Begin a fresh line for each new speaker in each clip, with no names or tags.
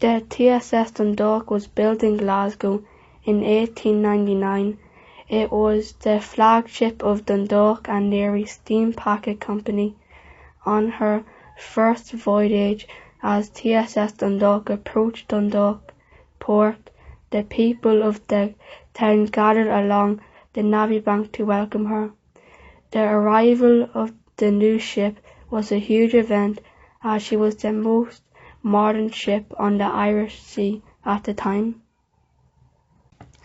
The TSS Dundalk was built in Glasgow in 1899. It was the flagship of Dundalk and Navy Steam Packet Company. On her first voyage as TSS Dundalk approached Dundalk port, the people of the town gathered along the Navvy Bank to welcome her. The arrival of the new ship was a huge event, as she was the most modern ship on the Irish Sea at the time.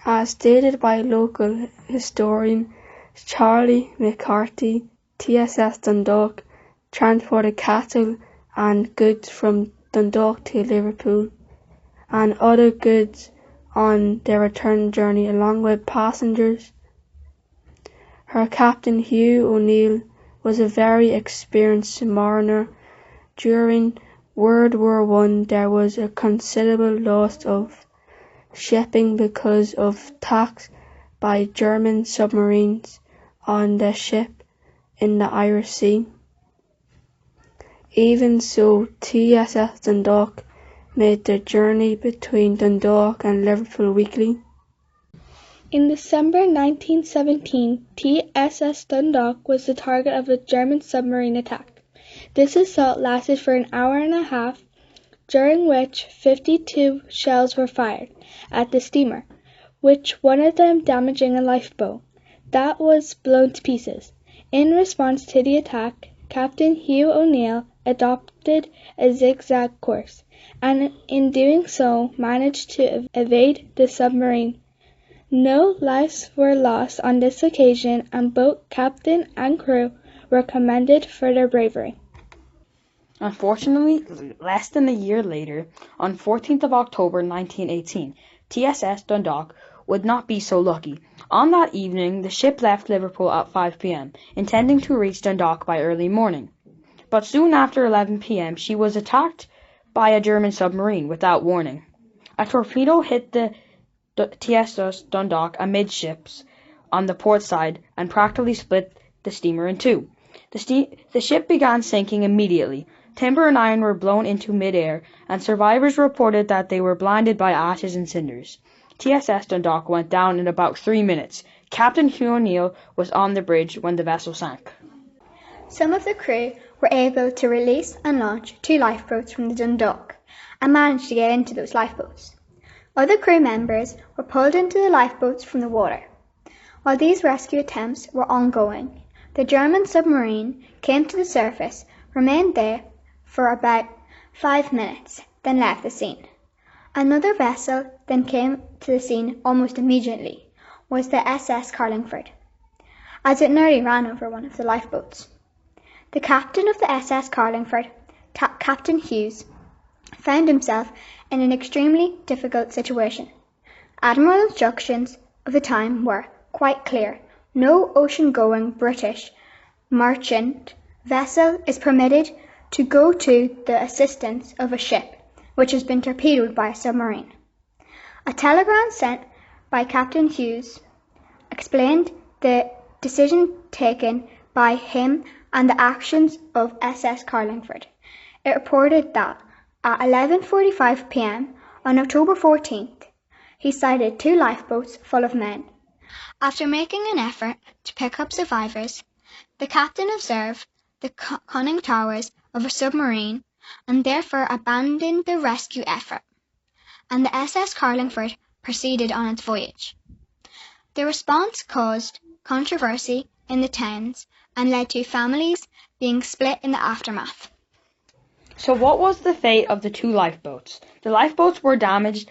As stated by local historian Charlie McCarthy, TSS Dundalk transported cattle and goods from Dundalk to Liverpool and other goods on their return journey along with passengers. Her captain Hugh O'Neill was a very experienced mariner. During World War I there was a considerable loss of shipping because of attacks by German submarines on the ship in the Irish Sea. Even so, TSS Dundalk made the journey between Dundalk and Liverpool weekly.
In December 1917, TSS Dundalk was the target of a German submarine attack. This assault lasted for an hour and a half, during which 52 shells were fired at the steamer, one of them damaging a lifeboat that was blown to pieces. In response to the attack, Captain Hugh O'Neill adopted a zigzag course, and in doing so managed to evade the submarine. No lives were lost on this occasion, and both captain and crew were commended for their bravery.
Unfortunately, less than a year later, on 14th of October 1918, TSS Dundalk would not be so lucky. On that evening, the ship left Liverpool at 5 p.m., intending to reach Dundalk by early morning. But soon after 11 p.m., she was attacked by a German submarine without warning. A torpedo hit the TSS Dundalk amidships on the port side and practically split the steamer in two. The ship began sinking immediately. Timber and iron were blown into mid-air, and survivors reported that they were blinded by ashes and cinders. TSS Dundalk went down in about 3 minutes. Captain Hugh O'Neill was on the bridge when the vessel sank.
Some of the crew were able to release and launch 2 lifeboats from the Dundalk and managed to get into those lifeboats. Other crew members were pulled into the lifeboats from the water. While these rescue attempts were ongoing, the German submarine came to the surface, remained there for about 5 minutes, then left the scene. Another vessel then came to the scene almost immediately, was the SS Carlingford, as it nearly ran over one of the lifeboats. The captain of the SS Carlingford, Captain Hughes, found himself in an extremely difficult situation. Admiral instructions of the time were quite clear. No ocean-going British merchant vessel is permitted to go to the assistance of a ship which has been torpedoed by a submarine. A telegram sent by Captain Hughes explained the decision taken by him and the actions of SS Carlingford. It reported that at 11:45 p.m. on October 14th, he sighted 2 lifeboats full of men. After making an effort to pick up survivors, the captain observed the conning towers of a submarine and therefore abandoned the rescue effort, and the SS Carlingford proceeded on its voyage. The response caused controversy in the towns and led to families being split in the aftermath.
So what was the fate of the 2 lifeboats? The lifeboats were damaged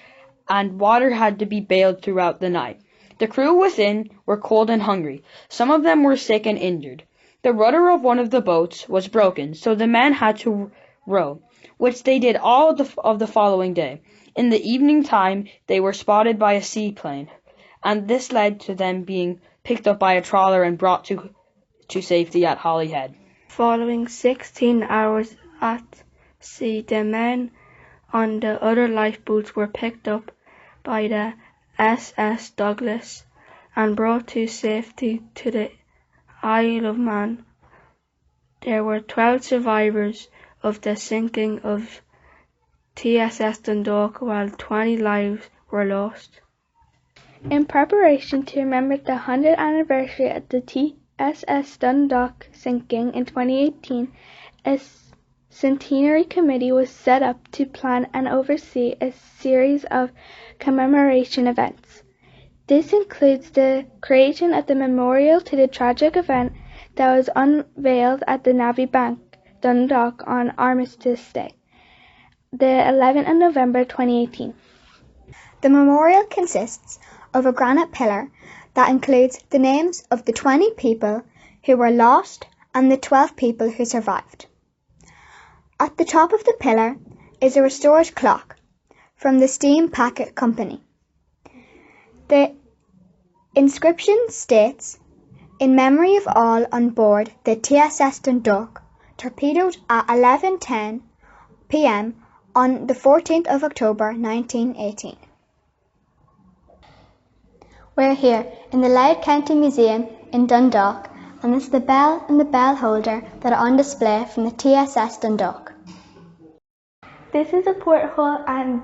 and water had to be bailed throughout the night. The crew within were cold and hungry. Some of them were sick and injured. The rudder of one of the boats was broken, so the men had to row, which they did all of the following day. In the evening time, they were spotted by a seaplane, and this led to them being picked up by a trawler and brought to safety at Holyhead.
Following 16 hours at sea, the men on the other lifeboats were picked up by the SS Douglas and brought to safety to the Isle of Man. There were 12 survivors of the sinking of TSS Dundalk while 20 lives were lost.
In preparation to remember the 100th anniversary of the TSS Dundalk sinking in 2018, a centenary committee was set up to plan and oversee a series of commemoration events. This includes the creation of the memorial to the tragic event that was unveiled at the Navvy Bank, Dundalk on Armistice Day, the 11th of November 2018.
The memorial consists of a granite pillar that includes the names of the 20 people who were lost and the 12 people who survived. At the top of the pillar is a restored clock from the Steam Packet Company. The inscription states, "In memory of all on board the TSS Dundalk, torpedoed at 11:10 p.m. on the 14th of October 1918. We're here in the Louth County Museum in Dundalk, and this is the bell and the bell holder that are on display from the TSS Dundalk.
This is a porthole and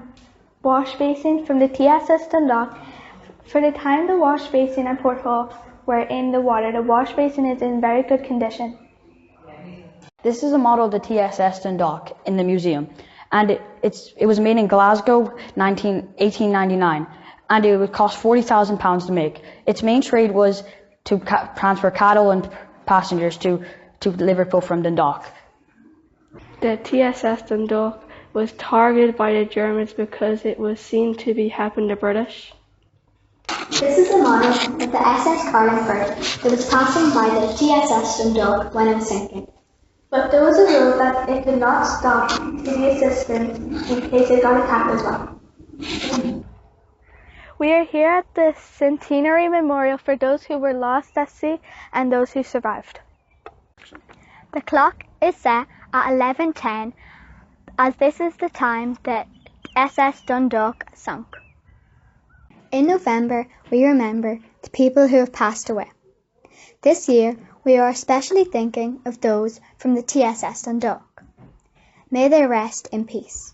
wash basin from the TSS Dundalk. For the time the wash basin and porthole were in the water, the wash basin is in very good condition.
This is a model of the TSS Dundalk in the museum, and it was made in Glasgow 1899, and it would cost £40,000 to make. Its main trade was to transfer cattle and passengers to Liverpool from Dundalk.
The TSS Dundalk was targeted by the Germans because it was seen to be helping the British.
This is the model of the SS Carlingford that was passing by the TSS Dundalk when it was sinking. But there was a rule that it did not stop to be assistance in case it got attacked as well.
We are here at the Centenary Memorial for those who were lost at sea and those who survived.
The clock is set at 11:10 as this is the time the SS Dundalk sunk. In November, we remember the people who have passed away. This year, we are especially thinking of those from the TSS Dundalk. May they rest in peace.